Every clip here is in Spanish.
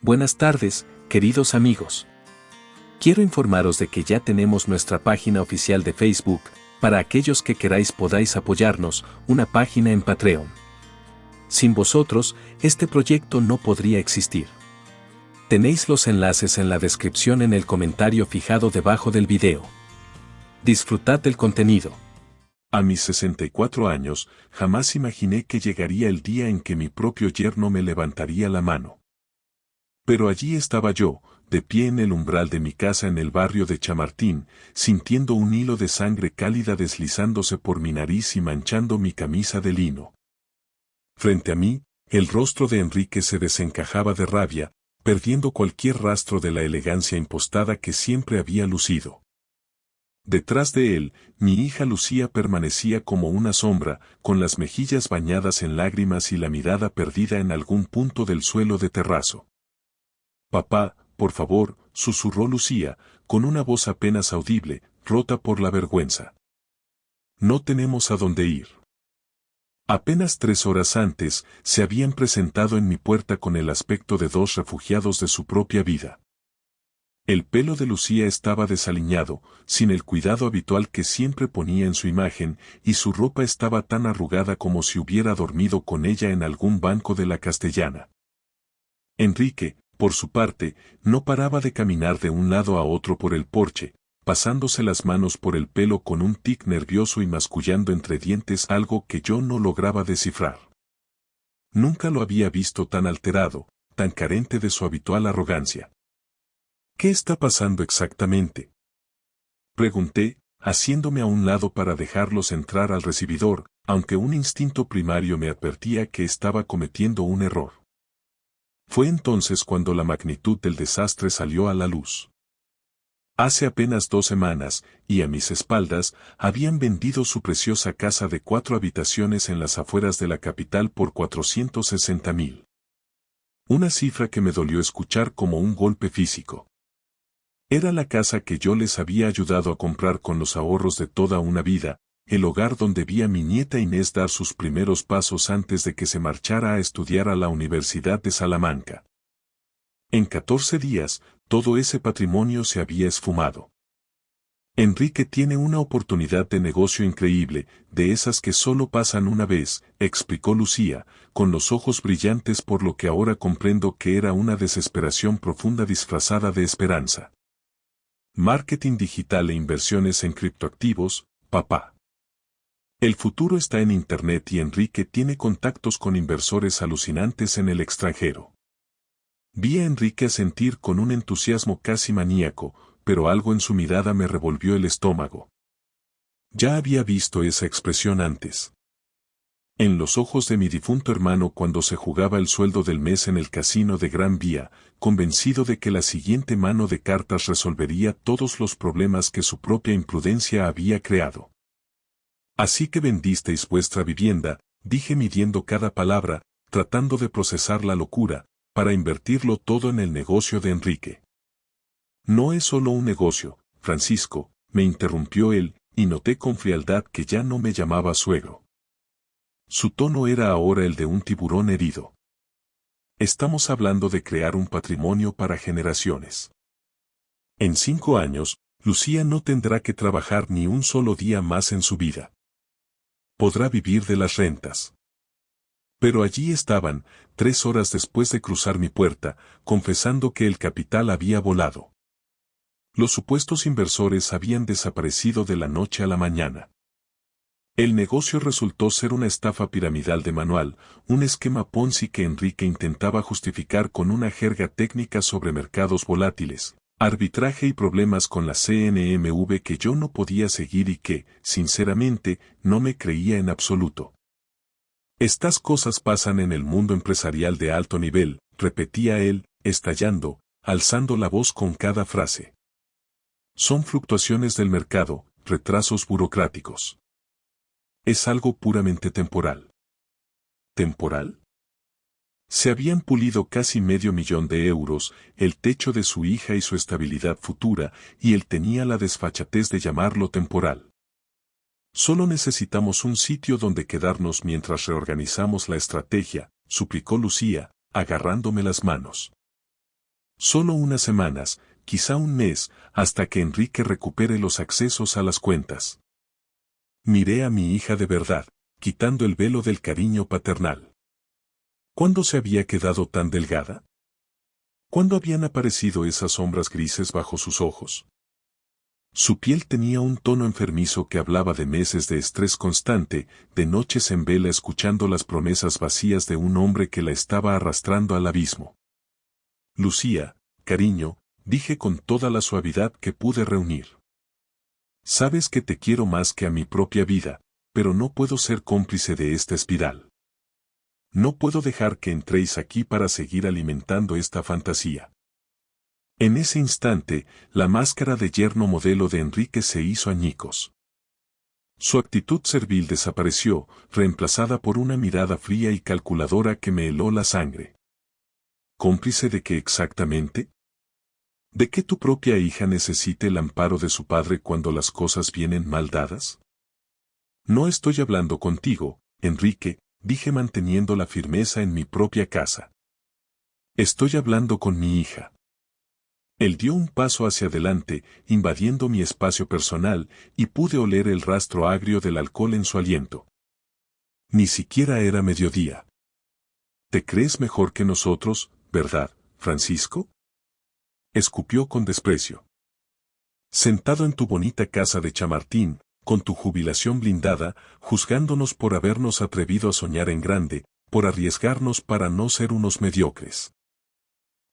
Buenas tardes, queridos amigos. Quiero informaros de que ya tenemos nuestra página oficial de Facebook, para aquellos que queráis podáis apoyarnos, una página en Patreon. Sin vosotros, este proyecto no podría existir. Tenéis los enlaces en la descripción en el comentario fijado debajo del video. Disfrutad del contenido. A mis 64 años, jamás imaginé que llegaría el día en que mi propio yerno me levantaría la mano. Pero allí estaba yo, de pie en el umbral de mi casa en el barrio de Chamartín, sintiendo un hilo de sangre cálida deslizándose por mi nariz y manchando mi camisa de lino. Frente a mí, el rostro de Enrique se desencajaba de rabia, perdiendo cualquier rastro de la elegancia impostada que siempre había lucido. Detrás de él, mi hija Lucía permanecía como una sombra, con las mejillas bañadas en lágrimas y la mirada perdida en algún punto del suelo de terrazo. «Papá, por favor», susurró Lucía, con una voz apenas audible, rota por la vergüenza. «No tenemos a dónde ir». Apenas 3 horas antes, se habían presentado en mi puerta con el aspecto de 2 refugiados de su propia vida. El pelo de Lucía estaba desaliñado, sin el cuidado habitual que siempre ponía en su imagen, y su ropa estaba tan arrugada como si hubiera dormido con ella en algún banco de la Castellana. Enrique, por su parte, no paraba de caminar de un lado a otro por el porche, pasándose las manos por el pelo con un tic nervioso y mascullando entre dientes algo que yo no lograba descifrar. Nunca lo había visto tan alterado, tan carente de su habitual arrogancia. «¿Qué está pasando exactamente?», pregunté, haciéndome a un lado para dejarlos entrar al recibidor, aunque un instinto primario me advertía que estaba cometiendo un error. Fue entonces cuando la magnitud del desastre salió a la luz. Hace apenas 2 semanas, y a mis espaldas, habían vendido su preciosa casa de 4 habitaciones en las afueras de la capital por 460.000. Una cifra que me dolió escuchar como un golpe físico. Era la casa que yo les había ayudado a comprar con los ahorros de toda una vida, el hogar donde vi a mi nieta Inés dar sus primeros pasos antes de que se marchara a estudiar a la Universidad de Salamanca. En 14 días, todo ese patrimonio se había esfumado. «Enrique tiene una oportunidad de negocio increíble, de esas que solo pasan una vez», explicó Lucía, con los ojos brillantes por lo que ahora comprendo que era una desesperación profunda disfrazada de esperanza. «Marketing digital e inversiones en criptoactivos, papá. El futuro está en Internet y Enrique tiene contactos con inversores alucinantes en el extranjero». Vi a Enrique asentir con un entusiasmo casi maníaco, pero algo en su mirada me revolvió el estómago. Ya había visto esa expresión antes. En los ojos de mi difunto hermano cuando se jugaba el sueldo del mes en el casino de Gran Vía, convencido de que la siguiente mano de cartas resolvería todos los problemas que su propia imprudencia había creado. «Así que vendisteis vuestra vivienda», dije midiendo cada palabra, tratando de procesar la locura, «para invertirlo todo en el negocio de Enrique». «No es solo un negocio, Francisco», me interrumpió él, y noté con frialdad que ya no me llamaba suegro. Su tono era ahora el de un tiburón herido. «Estamos hablando de crear un patrimonio para generaciones. En 5 años, Lucía no tendrá que trabajar ni un solo día más en su vida. Podrá vivir de las rentas». Pero allí estaban, 3 horas después de cruzar mi puerta, confesando que el capital había volado. Los supuestos inversores habían desaparecido de la noche a la mañana. El negocio resultó ser una estafa piramidal de manual, un esquema Ponzi que Enrique intentaba justificar con una jerga técnica sobre mercados volátiles, arbitraje y problemas con la CNMV que yo no podía seguir y que, sinceramente, no me creía en absoluto. «Estas cosas pasan en el mundo empresarial de alto nivel», repetía él, estallando, alzando la voz con cada frase. «Son fluctuaciones del mercado, retrasos burocráticos. Es algo puramente temporal». ¿Temporal? Se habían pulido casi $500,000 de euros, el techo de su hija y su estabilidad futura, y él tenía la desfachatez de llamarlo temporal. «Solo necesitamos un sitio donde quedarnos mientras reorganizamos la estrategia», suplicó Lucía, agarrándome las manos. Solo unas semanas, quizá un mes, hasta que Enrique recupere los accesos a las cuentas. Miré a mi hija de verdad, quitando el velo del cariño paternal. ¿Cuándo se había quedado tan delgada? ¿Cuándo habían aparecido esas sombras grises bajo sus ojos? Su piel tenía un tono enfermizo que hablaba de meses de estrés constante, de noches en vela escuchando las promesas vacías de un hombre que la estaba arrastrando al abismo. Lucía, cariño, dije con toda la suavidad que pude reunir. Sabes que te quiero más que a mi propia vida, pero no puedo ser cómplice de esta espiral. No puedo dejar que entréis aquí para seguir alimentando esta fantasía. En ese instante, la máscara de yerno modelo de Enrique se hizo añicos. Su actitud servil desapareció, reemplazada por una mirada fría y calculadora que me heló la sangre. ¿Cómplice de qué exactamente? ¿De que tu propia hija necesite el amparo de su padre cuando las cosas vienen mal dadas? No estoy hablando contigo, Enrique, dije manteniendo la firmeza en mi propia casa. Estoy hablando con mi hija. Él dio un paso hacia adelante, invadiendo mi espacio personal, y pude oler el rastro agrio del alcohol en su aliento. Ni siquiera era mediodía. ¿Te crees mejor que nosotros, verdad, Francisco? Escupió con desprecio. Sentado en tu bonita casa de Chamartín, con tu jubilación blindada, juzgándonos por habernos atrevido a soñar en grande, por arriesgarnos para no ser unos mediocres.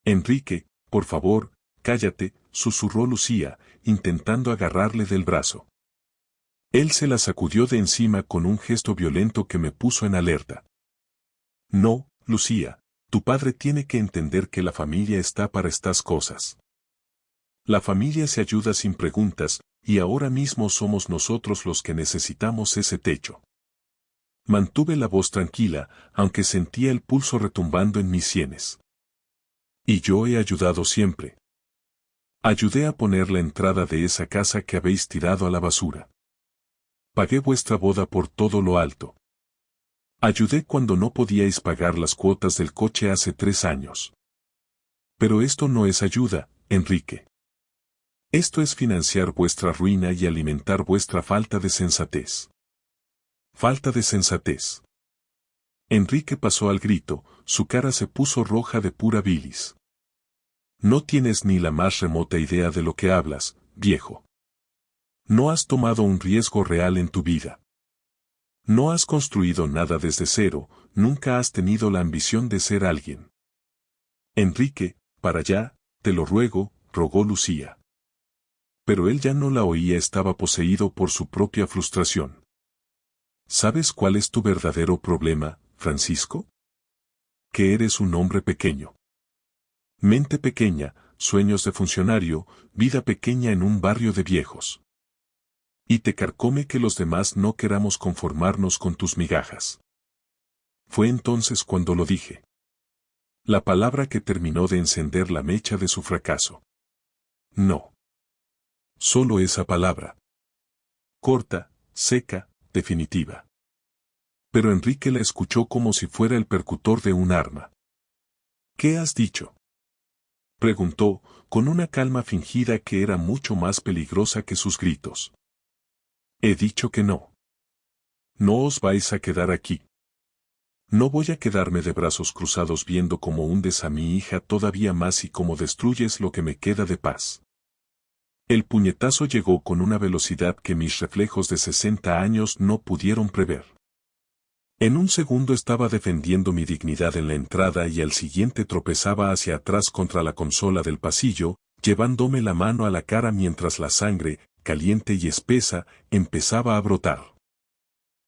Enrique, por favor, cállate, susurró Lucía, intentando agarrarle del brazo. Él se la sacudió de encima con un gesto violento que me puso en alerta. No, Lucía, tu padre tiene que entender que la familia está para estas cosas. La familia se ayuda sin preguntas, y ahora mismo somos nosotros los que necesitamos ese techo. Mantuve la voz tranquila, aunque sentía el pulso retumbando en mis sienes. Y yo he ayudado siempre. Ayudé a poner la entrada de esa casa que habéis tirado a la basura. Pagué vuestra boda por todo lo alto. Ayudé cuando no podíais pagar las cuotas del coche hace 3 años. Pero esto no es ayuda, Enrique. Esto es financiar vuestra ruina y alimentar vuestra falta de sensatez. Falta de sensatez. Enrique pasó al grito, su cara se puso roja de pura bilis. No tienes ni la más remota idea de lo que hablas, viejo. No has tomado un riesgo real en tu vida. No has construido nada desde cero, nunca has tenido la ambición de ser alguien. Enrique, para allá, te lo ruego, rogó Lucía. Pero él ya no la oía, estaba poseído por su propia frustración. ¿Sabes cuál es tu verdadero problema, Francisco? Que eres un hombre pequeño. Mente pequeña, sueños de funcionario, vida pequeña en un barrio de viejos. Y te carcome que los demás no queramos conformarnos con tus migajas. Fue entonces cuando lo dije. La palabra que terminó de encender la mecha de su fracaso. No. Solo esa palabra. Corta, seca, definitiva. Pero Enrique la escuchó como si fuera el percutor de un arma. ¿Qué has dicho?, preguntó, con una calma fingida que era mucho más peligrosa que sus gritos. He dicho que no. No os vais a quedar aquí. No voy a quedarme de brazos cruzados viendo cómo hundes a mi hija todavía más y cómo destruyes lo que me queda de paz. El puñetazo llegó con una velocidad que mis reflejos de 60 años no pudieron prever. En un segundo estaba defendiendo mi dignidad en la entrada y al siguiente tropezaba hacia atrás contra la consola del pasillo, llevándome la mano a la cara mientras la sangre, caliente y espesa, empezaba a brotar.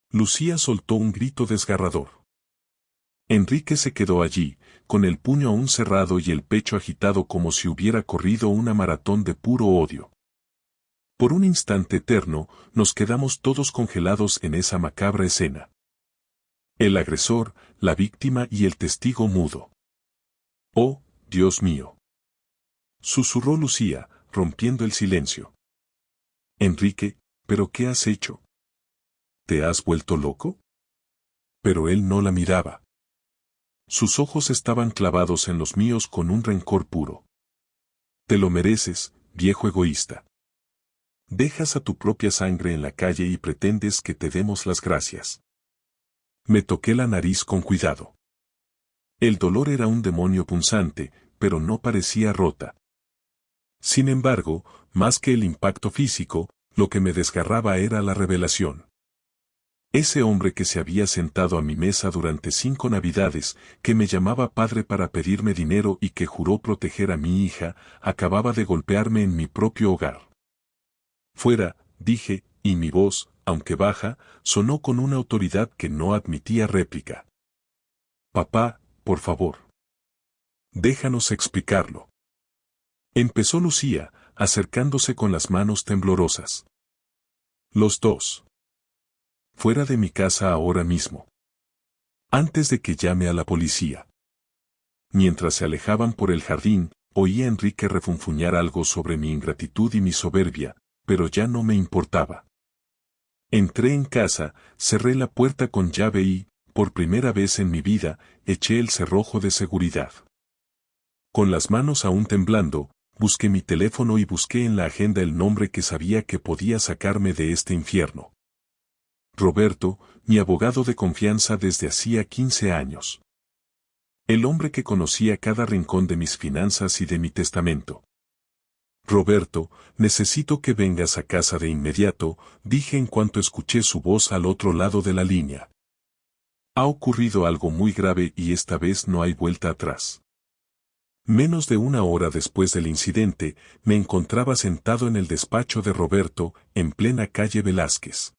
Lucía soltó un grito desgarrador. Enrique se quedó allí, con el puño aún cerrado y el pecho agitado como si hubiera corrido una maratón de puro odio. Por un instante eterno, nos quedamos todos congelados en esa macabra escena. El agresor, la víctima y el testigo mudo. ¡Oh, Dios mío!, susurró Lucía, rompiendo el silencio. Enrique, ¿pero qué has hecho? ¿Te has vuelto loco? Pero él no la miraba. Sus ojos estaban clavados en los míos con un rencor puro. Te lo mereces, viejo egoísta. Dejas a tu propia sangre en la calle y pretendes que te demos las gracias. Me toqué la nariz con cuidado. El dolor era un demonio punzante, pero no parecía rota. Sin embargo, más que el impacto físico, lo que me desgarraba era la revelación. Ese hombre que se había sentado a mi mesa durante 5 navidades, que me llamaba padre para pedirme dinero y que juró proteger a mi hija, acababa de golpearme en mi propio hogar. Fuera, dije, y mi voz, aunque baja, sonó con una autoridad que no admitía réplica. Papá, por favor. Déjanos explicarlo. Empezó Lucía, acercándose con las manos temblorosas. Los dos. Fuera de mi casa ahora mismo. Antes de que llame a la policía. Mientras se alejaban por el jardín, oí a Enrique refunfuñar algo sobre mi ingratitud y mi soberbia, pero ya no me importaba. Entré en casa, cerré la puerta con llave y, por primera vez en mi vida, eché el cerrojo de seguridad. Con las manos aún temblando, busqué mi teléfono y busqué en la agenda el nombre que sabía que podía sacarme de este infierno. Roberto, mi abogado de confianza desde hacía 15 años. El hombre que conocía cada rincón de mis finanzas y de mi testamento. Roberto, necesito que vengas a casa de inmediato, dije en cuanto escuché su voz al otro lado de la línea. Ha ocurrido algo muy grave y esta vez no hay vuelta atrás. Menos de 1 hora después del incidente, me encontraba sentado en el despacho de Roberto, en plena calle Velázquez.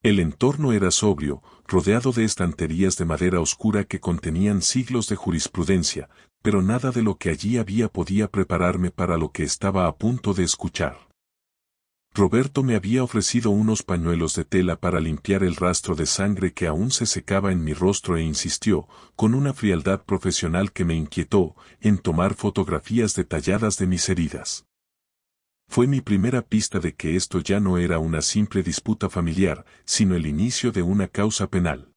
El entorno era sobrio, rodeado de estanterías de madera oscura que contenían siglos de jurisprudencia, pero nada de lo que allí había podía prepararme para lo que estaba a punto de escuchar. Roberto me había ofrecido unos pañuelos de tela para limpiar el rastro de sangre que aún se secaba en mi rostro e insistió, con una frialdad profesional que me inquietó, en tomar fotografías detalladas de mis heridas. Fue mi primera pista de que esto ya no era una simple disputa familiar, sino el inicio de una causa penal.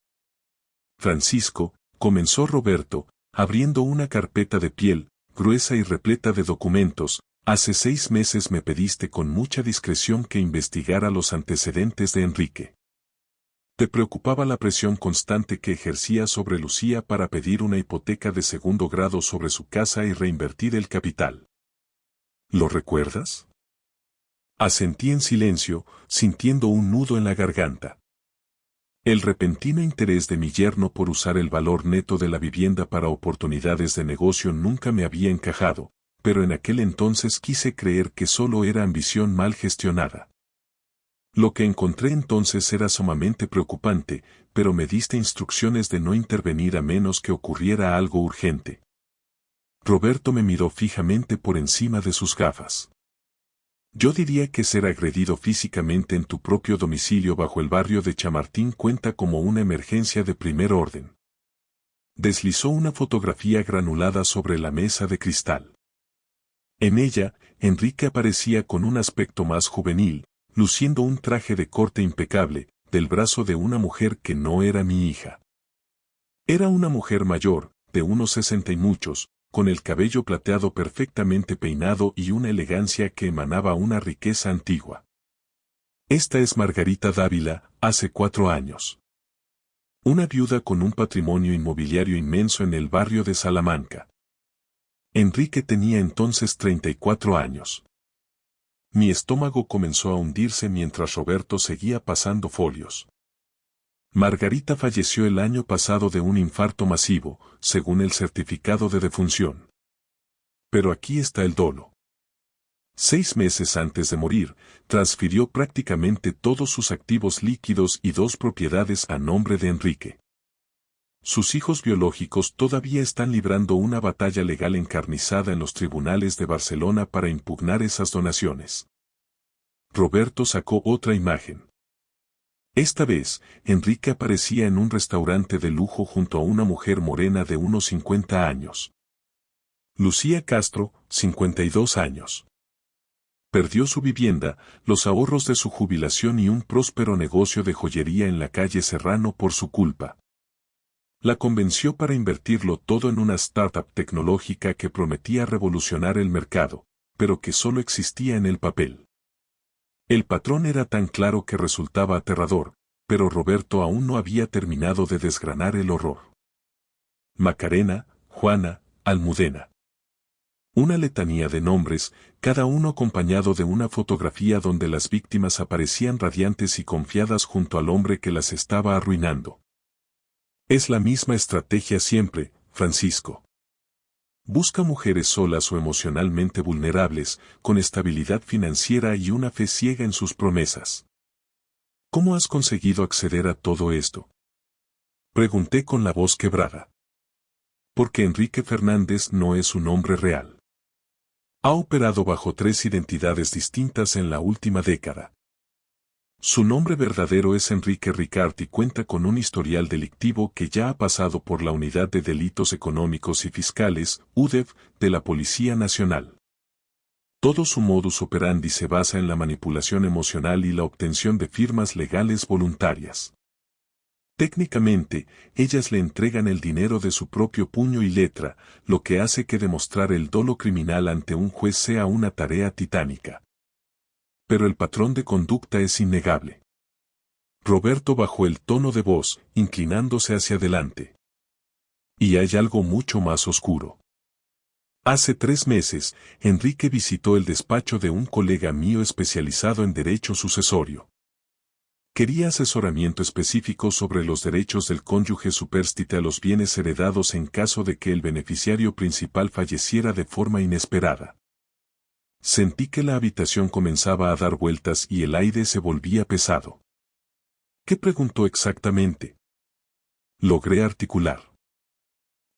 Francisco, comenzó Roberto, abriendo una carpeta de piel, gruesa y repleta de documentos, hace 6 meses me pediste con mucha discreción que investigara los antecedentes de Enrique. Te preocupaba la presión constante que ejercía sobre Lucía para pedir una hipoteca de 2º grado sobre su casa y reinvertir el capital. ¿Lo recuerdas? Asentí en silencio, sintiendo un nudo en la garganta. El repentino interés de mi yerno por usar el valor neto de la vivienda para oportunidades de negocio nunca me había encajado, pero en aquel entonces quise creer que solo era ambición mal gestionada. Lo que encontré entonces era sumamente preocupante, pero me diste instrucciones de no intervenir a menos que ocurriera algo urgente. Roberto me miró fijamente por encima de sus gafas. Yo diría que ser agredido físicamente en tu propio domicilio bajo el barrio de Chamartín cuenta como una emergencia de primer orden. Deslizó una fotografía granulada sobre la mesa de cristal. En ella, Enrique aparecía con un aspecto más juvenil, luciendo un traje de corte impecable, del brazo de una mujer que no era mi hija. Era una mujer mayor, de unos 60 y muchos, con el cabello plateado perfectamente peinado y una elegancia que emanaba una riqueza antigua. Esta es Margarita Dávila, hace 4 años. Una viuda con un patrimonio inmobiliario inmenso en el barrio de Salamanca. Enrique tenía entonces 34 años. Mi estómago comenzó a hundirse mientras Roberto seguía pasando folios. Margarita falleció el año pasado de un infarto masivo, según el certificado de defunción. Pero aquí está el dolo. 6 meses antes de morir, transfirió prácticamente todos sus activos líquidos y 2 propiedades a nombre de Enrique. Sus hijos biológicos todavía están librando una batalla legal encarnizada en los tribunales de Barcelona para impugnar esas donaciones. Roberto sacó otra imagen. Esta vez, Enrique aparecía en un restaurante de lujo junto a una mujer morena de unos 50 años. Lucía Castro, 52 años. Perdió su vivienda, los ahorros de su jubilación y un próspero negocio de joyería en la calle Serrano por su culpa. La convenció para invertirlo todo en una startup tecnológica que prometía revolucionar el mercado, pero que solo existía en el papel. El patrón era tan claro que resultaba aterrador, pero Roberto aún no había terminado de desgranar el horror. Macarena, Juana, Almudena. Una letanía de nombres, cada uno acompañado de una fotografía donde las víctimas aparecían radiantes y confiadas junto al hombre que las estaba arruinando. Es la misma estrategia siempre, Francisco. Busca mujeres solas o emocionalmente vulnerables, con estabilidad financiera y una fe ciega en sus promesas. ¿Cómo has conseguido acceder a todo esto? Pregunté con la voz quebrada. Porque Enrique Fernández no es un hombre real. Ha operado bajo 3 identidades distintas en la última década. Su nombre verdadero es Enrique Ricard y cuenta con un historial delictivo que ya ha pasado por la Unidad de Delitos Económicos y Fiscales, UDEF, de la Policía Nacional. Todo su modus operandi se basa en la manipulación emocional y la obtención de firmas legales voluntarias. Técnicamente, ellas le entregan el dinero de su propio puño y letra, lo que hace que demostrar el dolo criminal ante un juez sea una tarea titánica. Pero el patrón de conducta es innegable. Roberto bajó el tono de voz, inclinándose hacia adelante. Y hay algo mucho más oscuro. Hace 3 meses, Enrique visitó el despacho de un colega mío especializado en derecho sucesorio. Quería asesoramiento específico sobre los derechos del cónyuge supérstite a los bienes heredados en caso de que el beneficiario principal falleciera de forma inesperada. Sentí que la habitación comenzaba a dar vueltas y el aire se volvía pesado. ¿Qué preguntó exactamente? Logré articular.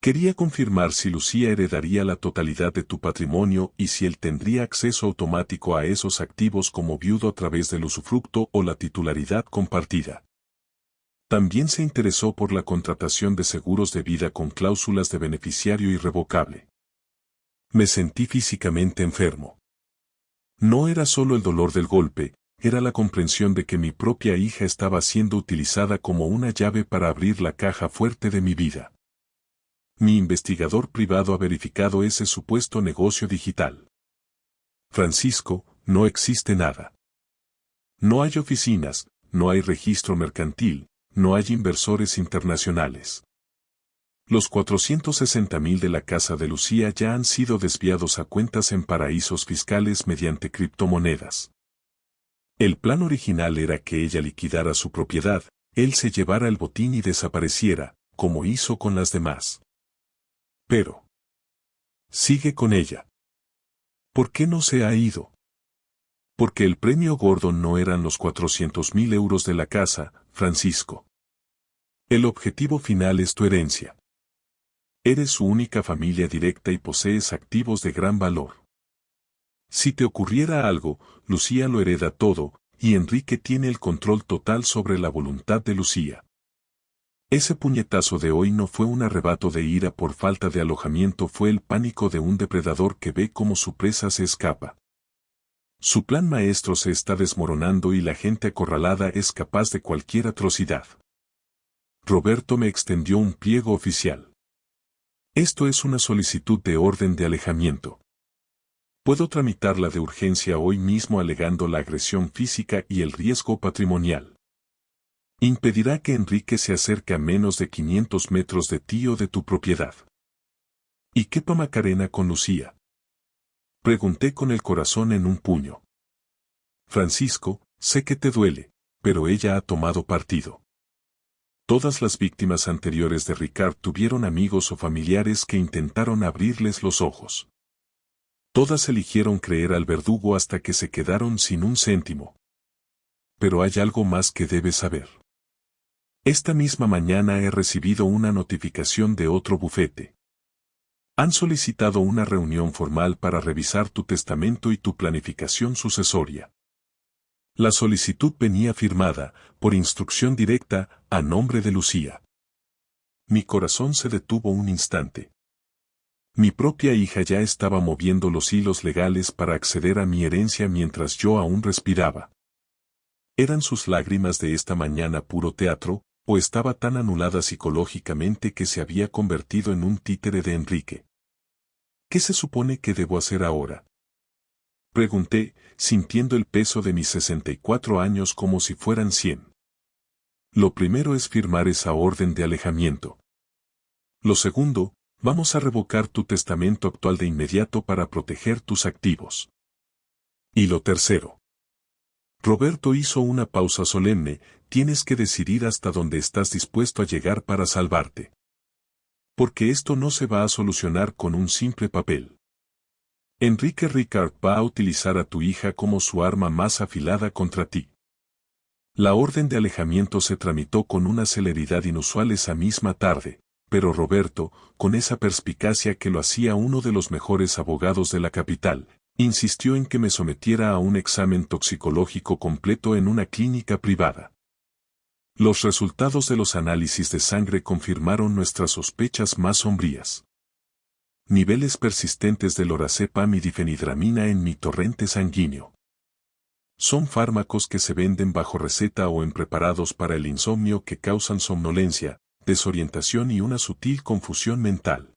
Quería confirmar si Lucía heredaría la totalidad de tu patrimonio y si él tendría acceso automático a esos activos como viudo a través del usufructo o la titularidad compartida. También se interesó por la contratación de seguros de vida con cláusulas de beneficiario irrevocable. Me sentí físicamente enfermo. No era solo el dolor del golpe, era la comprensión de que mi propia hija estaba siendo utilizada como una llave para abrir la caja fuerte de mi vida. Mi investigador privado ha verificado ese supuesto negocio digital. Francisco, no existe nada. No hay oficinas, no hay registro mercantil, no hay inversores internacionales. Los 460.000 de la casa de Lucía ya han sido desviados a cuentas en paraísos fiscales mediante criptomonedas. El plan original era que ella liquidara su propiedad, él se llevara el botín y desapareciera, como hizo con las demás. Pero sigue con ella. ¿Por qué no se ha ido? Porque el premio gordo no eran los 400.000 euros de la casa, Francisco. El objetivo final es tu herencia. Eres su única familia directa y posees activos de gran valor. Si te ocurriera algo, Lucía lo hereda todo, y Enrique tiene el control total sobre la voluntad de Lucía. Ese puñetazo de hoy no fue un arrebato de ira por falta de alojamiento, fue el pánico de un depredador que ve cómo su presa se escapa. Su plan maestro se está desmoronando y la gente acorralada es capaz de cualquier atrocidad. Roberto me extendió un pliego oficial. Esto es una solicitud de orden de alejamiento. Puedo tramitarla de urgencia hoy mismo alegando la agresión física y el riesgo patrimonial. Impedirá que Enrique se acerque a menos de 500 metros de ti o de tu propiedad. ¿Y qué pa Macarena con Lucía? Pregunté con el corazón en un puño. Francisco, sé que te duele, pero ella ha tomado partido. Todas las víctimas anteriores de Ricard tuvieron amigos o familiares que intentaron abrirles los ojos. Todas eligieron creer al verdugo hasta que se quedaron sin un céntimo. Pero hay algo más que debes saber. Esta misma mañana he recibido una notificación de otro bufete. Han solicitado una reunión formal para revisar tu testamento y tu planificación sucesoria. La solicitud venía firmada, por instrucción directa, a nombre de Lucía. Mi corazón se detuvo un instante. Mi propia hija ya estaba moviendo los hilos legales para acceder a mi herencia mientras yo aún respiraba. ¿Eran sus lágrimas de esta mañana puro teatro, ¿O estaba tan anulada psicológicamente que se había convertido en un títere de Enrique? ¿Qué se supone que debo hacer ahora? Pregunté, sintiendo el peso de mis 64 años como si fueran 100. Lo primero es firmar esa orden de alejamiento. Lo segundo, vamos a revocar tu testamento actual de inmediato para proteger tus activos. Y lo tercero. Roberto hizo una pausa solemne, tienes que decidir hasta dónde estás dispuesto a llegar para salvarte. Porque esto no se va a solucionar con un simple papel. Enrique Ricard va a utilizar a tu hija como su arma más afilada contra ti. La orden de alejamiento se tramitó con una celeridad inusual esa misma tarde, pero Roberto, con esa perspicacia que lo hacía uno de los mejores abogados de la capital, insistió en que me sometiera a un examen toxicológico completo en una clínica privada. Los resultados de los análisis de sangre confirmaron nuestras sospechas más sombrías. Niveles persistentes de lorazepam y difenhidramina en mi torrente sanguíneo. Son fármacos que se venden bajo receta o en preparados para el insomnio que causan somnolencia, desorientación y una sutil confusión mental.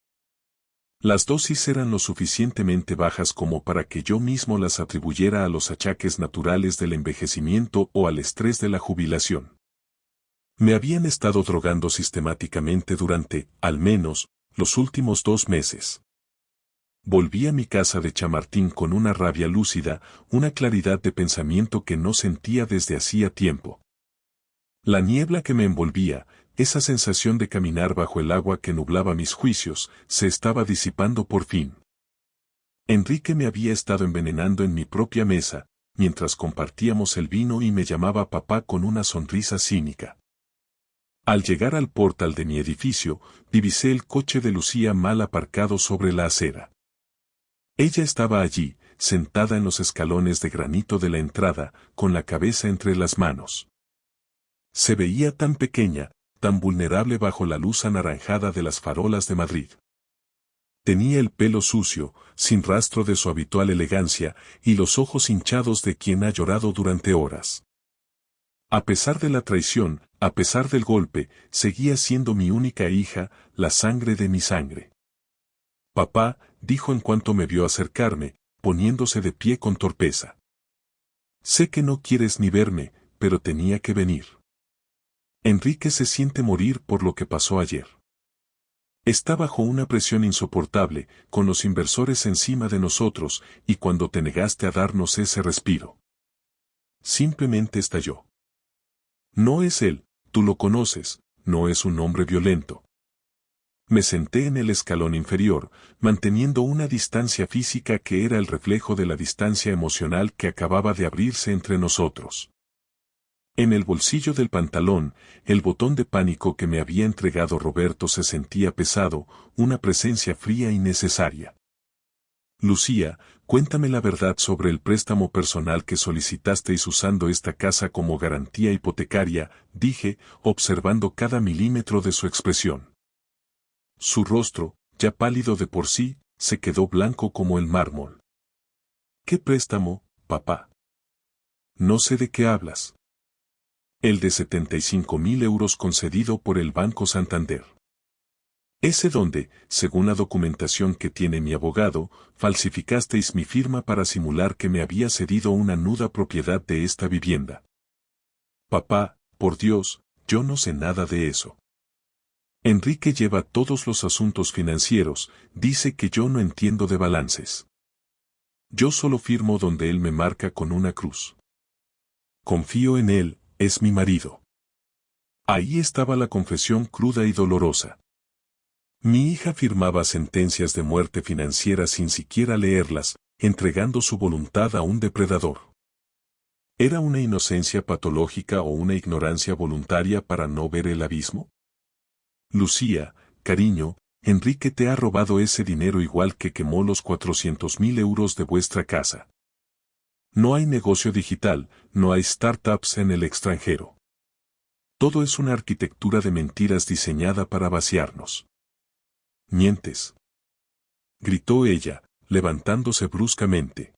Las dosis eran lo suficientemente bajas como para que yo mismo las atribuyera a los achaques naturales del envejecimiento o al estrés de la jubilación. Me habían estado drogando sistemáticamente durante, al menos, los últimos 2 meses. Volví a mi casa de Chamartín con una rabia lúcida, una claridad de pensamiento que no sentía desde hacía tiempo. La niebla que me envolvía, esa sensación de caminar bajo el agua que nublaba mis juicios, se estaba disipando por fin. Enrique me había estado envenenando en mi propia mesa, mientras compartíamos el vino y me llamaba papá con una sonrisa cínica. Al llegar al portal de mi edificio, divisé el coche de Lucía mal aparcado sobre la acera. Ella estaba allí, sentada en los escalones de granito de la entrada, con la cabeza entre las manos. Se veía tan pequeña, tan vulnerable bajo la luz anaranjada de las farolas de Madrid. Tenía el pelo sucio, sin rastro de su habitual elegancia, y los ojos hinchados de quien ha llorado durante horas. A pesar de la traición, a pesar del golpe, seguía siendo mi única hija, la sangre de mi sangre. Papá, dijo en cuanto me vio acercarme, poniéndose de pie con torpeza. Sé que no quieres ni verme, pero tenía que venir. Enrique se siente morir por lo que pasó ayer. Está bajo una presión insoportable, con los inversores encima de nosotros, y cuando te negaste a darnos ese respiro. Simplemente estalló. No es él, tú lo conoces, no es un hombre violento. Me senté en el escalón inferior, manteniendo una distancia física que era el reflejo de la distancia emocional que acababa de abrirse entre nosotros. En el bolsillo del pantalón, el botón de pánico que me había entregado Roberto se sentía pesado, una presencia fría y necesaria. Lucía, cuéntame la verdad sobre el préstamo personal que solicitasteis usando esta casa como garantía hipotecaria, dije, observando cada milímetro de su expresión. Su rostro, ya pálido de por sí, se quedó blanco como el mármol. ¿Qué préstamo, papá? No sé de qué hablas. El de 75.000 euros concedido por el Banco Santander. Ese donde, según la documentación que tiene mi abogado, falsificasteis mi firma para simular que me había cedido una nuda propiedad de esta vivienda. Papá, por Dios, yo no sé nada de eso. Enrique lleva todos los asuntos financieros, dice que yo no entiendo de balances. Yo solo firmo donde él me marca con una cruz. Confío en él, es mi marido. Ahí estaba la confesión cruda y dolorosa. Mi hija firmaba sentencias de muerte financiera sin siquiera leerlas, entregando su voluntad a un depredador. ¿Era una inocencia patológica o una ignorancia voluntaria para no ver el abismo? Lucía, cariño, Enrique te ha robado ese dinero igual que quemó los 400.000 euros de vuestra casa. No hay negocio digital, no hay startups en el extranjero. Todo es una arquitectura de mentiras diseñada para vaciarnos. Mientes. Gritó ella, levantándose bruscamente.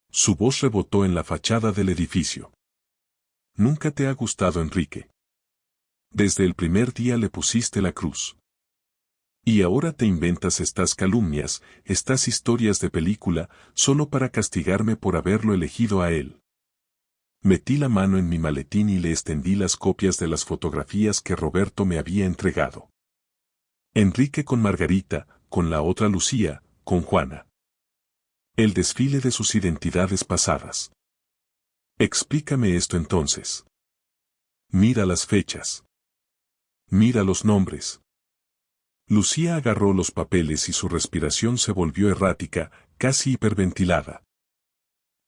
Su voz rebotó en la fachada del edificio. Nunca te ha gustado Enrique. Desde el primer día le pusiste la cruz. Y ahora te inventas estas calumnias, estas historias de película, solo para castigarme por haberlo elegido a él. Metí la mano en mi maletín y le extendí las copias de las fotografías que Roberto me había entregado. Enrique con Margarita, con la otra Lucía, con Juana. El desfile de sus identidades pasadas. Explícame esto entonces. Mira las fechas. Mira los nombres. Lucía agarró los papeles y su respiración se volvió errática, casi hiperventilada.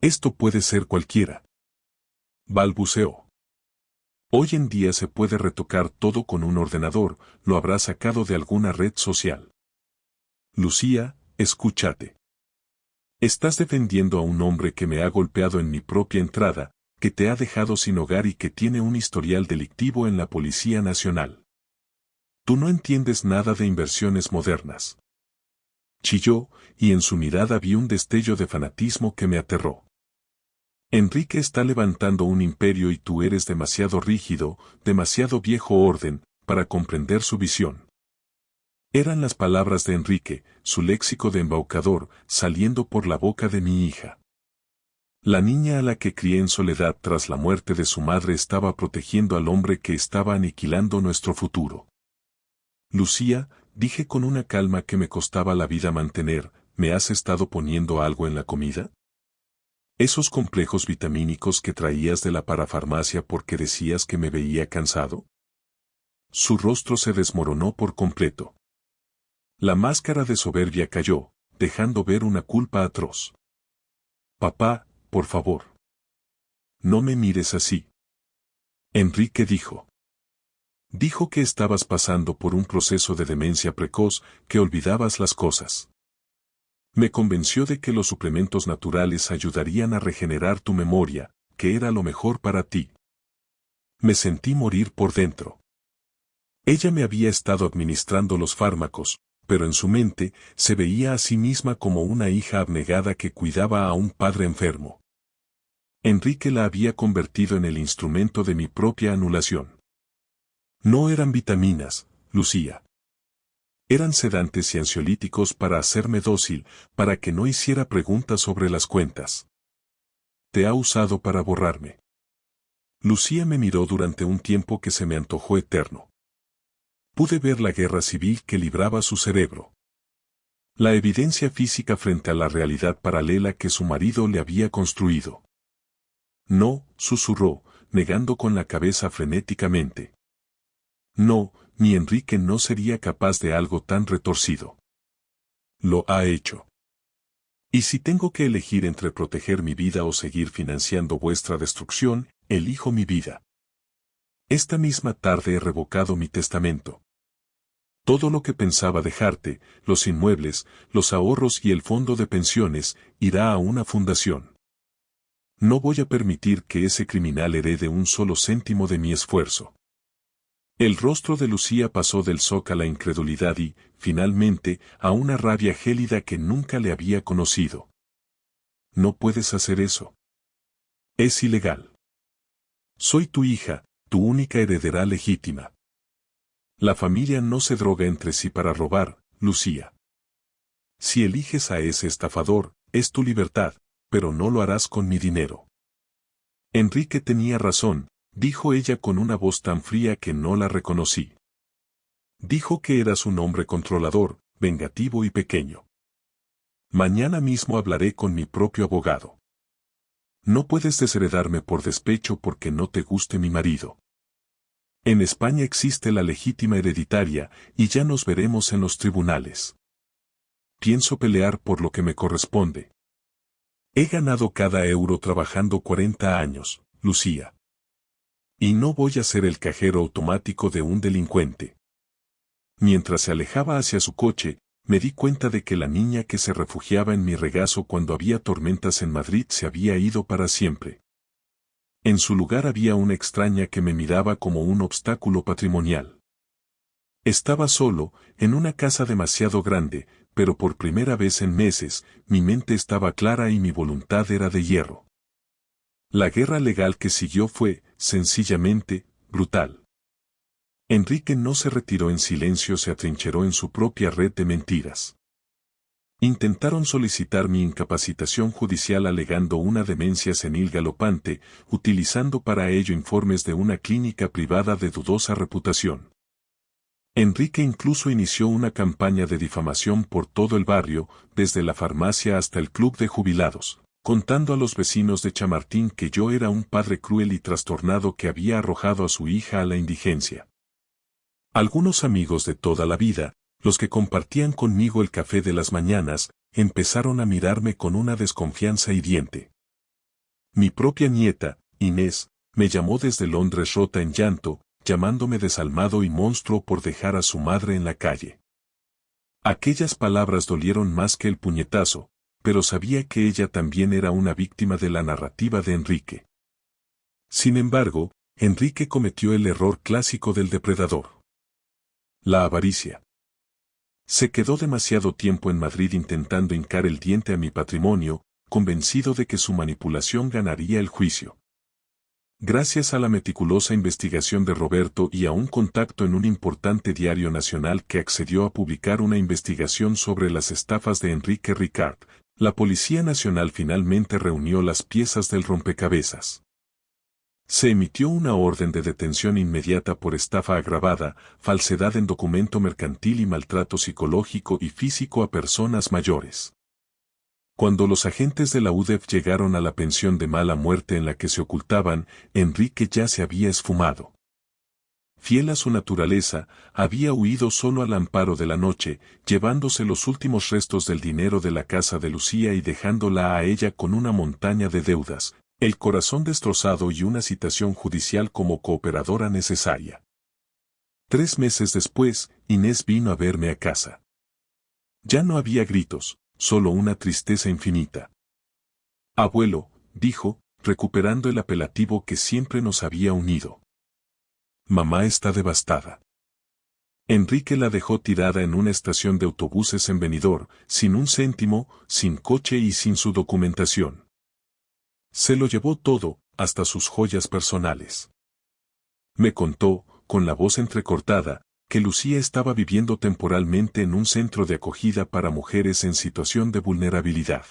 Esto puede ser cualquiera. Balbuceó. Hoy en día se puede retocar todo con un ordenador, lo habrá sacado de alguna red social. Lucía, escúchate. Estás defendiendo a un hombre que me ha golpeado en mi propia entrada, que te ha dejado sin hogar y que tiene un historial delictivo en la Policía Nacional. Tú no entiendes nada de inversiones modernas. Chilló, y en su mirada vi un destello de fanatismo que me aterró. Enrique está levantando un imperio y tú eres demasiado rígido, demasiado viejo orden, para comprender su visión. Eran las palabras de Enrique, su léxico de embaucador, saliendo por la boca de mi hija. La niña a la que crié en soledad tras la muerte de su madre estaba protegiendo al hombre que estaba aniquilando nuestro futuro. Lucía, dije con una calma que me costaba la vida mantener, ¿me has estado poniendo algo en la comida? ¿Esos complejos vitamínicos que traías de la parafarmacia porque decías que me veía cansado? Su rostro se desmoronó por completo. La máscara de soberbia cayó, dejando ver una culpa atroz. Papá, por favor. No me mires así. Enrique dijo. Dijo que estabas pasando por un proceso de demencia precoz, que olvidabas las cosas. Me convenció de que los suplementos naturales ayudarían a regenerar tu memoria, que era lo mejor para ti. Me sentí morir por dentro. Ella me había estado administrando los fármacos, pero en su mente se veía a sí misma como una hija abnegada que cuidaba a un padre enfermo. Enrique la había convertido en el instrumento de mi propia anulación. No eran vitaminas, Lucía. Eran sedantes y ansiolíticos para hacerme dócil, para que no hiciera preguntas sobre las cuentas. Te ha usado para borrarme. Lucía me miró durante un tiempo que se me antojó eterno. Pude ver la guerra civil que libraba su cerebro. La evidencia física frente a la realidad paralela que su marido le había construido. No, susurró, negando con la cabeza frenéticamente. No, mi Enrique no sería capaz de algo tan retorcido. Lo ha hecho. Y si tengo que elegir entre proteger mi vida o seguir financiando vuestra destrucción, elijo mi vida. Esta misma tarde he revocado mi testamento. Todo lo que pensaba dejarte, los inmuebles, los ahorros y el fondo de pensiones, irá a una fundación. No voy a permitir que ese criminal herede un solo céntimo de mi esfuerzo. El rostro de Lucía pasó del shock a la incredulidad y, finalmente, a una rabia gélida que nunca le había conocido. No puedes hacer eso. Es ilegal. Soy tu hija, tu única heredera legítima. La familia no se droga entre sí para robar, Lucía. Si eliges a ese estafador, es tu libertad, pero no lo harás con mi dinero. Enrique tenía razón, dijo ella con una voz tan fría que no la reconocí. Dijo que eras un hombre controlador, vengativo y pequeño. Mañana mismo hablaré con mi propio abogado. No puedes desheredarme por despecho porque no te guste mi marido. En España existe la legítima hereditaria, y ya nos veremos en los tribunales. Pienso pelear por lo que me corresponde. He ganado cada euro trabajando 40 años, Lucía. Y no voy a ser el cajero automático de un delincuente. Mientras se alejaba hacia su coche, me di cuenta de que la niña que se refugiaba en mi regazo cuando había tormentas en Madrid se había ido para siempre. En su lugar había una extraña que me miraba como un obstáculo patrimonial. Estaba solo, en una casa demasiado grande, pero por primera vez en meses, mi mente estaba clara y mi voluntad era de hierro. La guerra legal que siguió fue, sencillamente, brutal. Enrique no se retiró en silencio, se atrincheró en su propia red de mentiras. Intentaron solicitar mi incapacitación judicial alegando una demencia senil galopante, utilizando para ello informes de una clínica privada de dudosa reputación. Enrique incluso inició una campaña de difamación por todo el barrio, desde la farmacia hasta el club de jubilados, contando a los vecinos de Chamartín que yo era un padre cruel y trastornado que había arrojado a su hija a la indigencia. Algunos amigos de toda la vida, los que compartían conmigo el café de las mañanas, empezaron a mirarme con una desconfianza hiriente. Mi propia nieta, Inés, me llamó desde Londres rota en llanto, llamándome desalmado y monstruo por dejar a su madre en la calle. Aquellas palabras dolieron más que el puñetazo, pero sabía que ella también era una víctima de la narrativa de Enrique. Sin embargo, Enrique cometió el error clásico del depredador: la avaricia. Se quedó demasiado tiempo en Madrid intentando hincar el diente a mi patrimonio, convencido de que su manipulación ganaría el juicio. Gracias a la meticulosa investigación de Roberto y a un contacto en un importante diario nacional que accedió a publicar una investigación sobre las estafas de Enrique Ricard, la Policía Nacional finalmente reunió las piezas del rompecabezas. Se emitió una orden de detención inmediata por estafa agravada, falsedad en documento mercantil y maltrato psicológico y físico a personas mayores. Cuando los agentes de la UDEF llegaron a la pensión de mala muerte en la que se ocultaban, Enrique ya se había esfumado. Fiel a su naturaleza, había huido solo al amparo de la noche, llevándose los últimos restos del dinero de la casa de Lucía y dejándola a ella con una montaña de deudas, el corazón destrozado y una citación judicial como cooperadora necesaria. 3 meses después, Inés vino a verme a casa. Ya no había gritos, solo una tristeza infinita. «Abuelo», dijo, recuperando el apelativo que siempre nos había unido. «Mamá está devastada». Enrique la dejó tirada en una estación de autobuses en Benidorm, sin un céntimo, sin coche y sin su documentación. Se lo llevó todo, hasta sus joyas personales. Me contó, con la voz entrecortada, que Lucía estaba viviendo temporalmente en un centro de acogida para mujeres en situación de vulnerabilidad.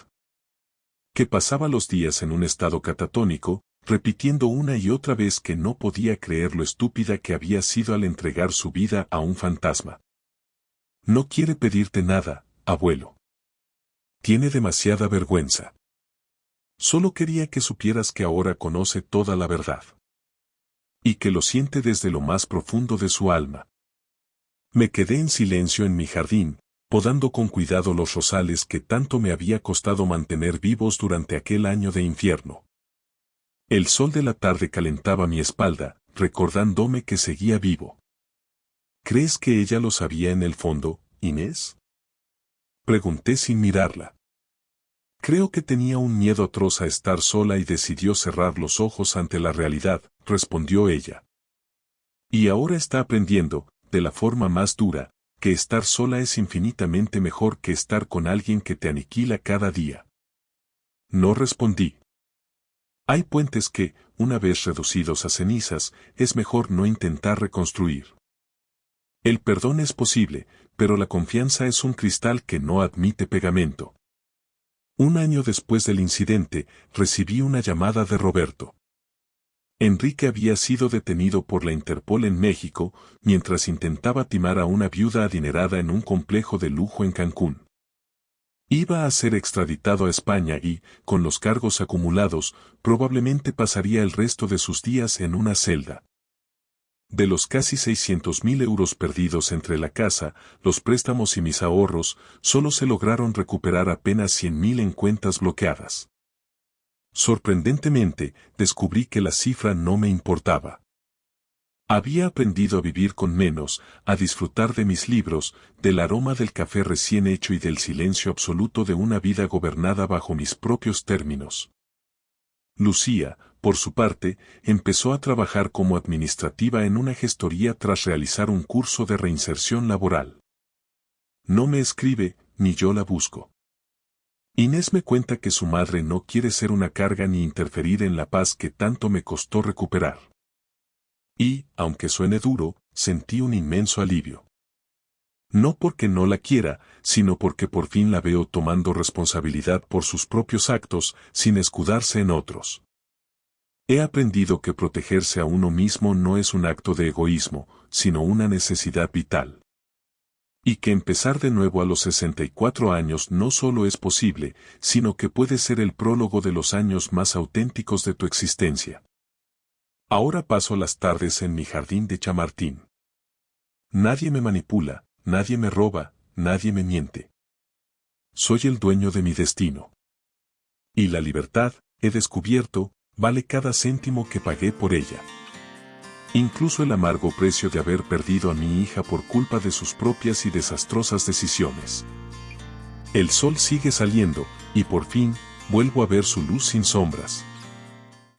Que pasaba los días en un estado catatónico, repitiendo una y otra vez que no podía creer lo estúpida que había sido al entregar su vida a un fantasma. «No quiere pedirte nada, abuelo. Tiene demasiada vergüenza. Solo quería que supieras que ahora conoce toda la verdad. Y que lo siente desde lo más profundo de su alma». Me quedé en silencio en mi jardín, podando con cuidado los rosales que tanto me había costado mantener vivos durante aquel año de infierno. El sol de la tarde calentaba mi espalda, recordándome que seguía vivo. «¿Crees que ella lo sabía en el fondo, Inés?», pregunté sin mirarla. «Creo que tenía un miedo atroz a estar sola y decidió cerrar los ojos ante la realidad», respondió ella. «Y ahora está aprendiendo, de la forma más dura, que estar sola es infinitamente mejor que estar con alguien que te aniquila cada día». No respondí. Hay puentes que, una vez reducidos a cenizas, es mejor no intentar reconstruir. El perdón es posible, pero la confianza es un cristal que no admite pegamento. 1 año después del incidente, recibí una llamada de Roberto. Enrique había sido detenido por la Interpol en México, mientras intentaba timar a una viuda adinerada en un complejo de lujo en Cancún. Iba a ser extraditado a España y, con los cargos acumulados, probablemente pasaría el resto de sus días en una celda. De los casi 600.000 euros perdidos entre la casa, los préstamos y mis ahorros, solo se lograron recuperar apenas 100.000 en cuentas bloqueadas. Sorprendentemente, descubrí que la cifra no me importaba. Había aprendido a vivir con menos, a disfrutar de mis libros, del aroma del café recién hecho y del silencio absoluto de una vida gobernada bajo mis propios términos. Lucía, por su parte, empezó a trabajar como administrativa en una gestoría tras realizar un curso de reinserción laboral. No me escribe, ni yo la busco. Inés me cuenta que su madre no quiere ser una carga ni interferir en la paz que tanto me costó recuperar. Y, aunque suene duro, sentí un inmenso alivio. No porque no la quiera, sino porque por fin la veo tomando responsabilidad por sus propios actos, sin escudarse en otros. He aprendido que protegerse a uno mismo no es un acto de egoísmo, sino una necesidad vital. Y que empezar de nuevo a los 64 años no solo es posible, sino que puede ser el prólogo de los años más auténticos de tu existencia. Ahora paso las tardes en mi jardín de Chamartín. Nadie me manipula, nadie me roba, nadie me miente. Soy el dueño de mi destino. Y la libertad, he descubierto, vale cada céntimo que pagué por ella. Incluso el amargo precio de haber perdido a mi hija por culpa de sus propias y desastrosas decisiones. El sol sigue saliendo, y por fin, vuelvo a ver su luz sin sombras.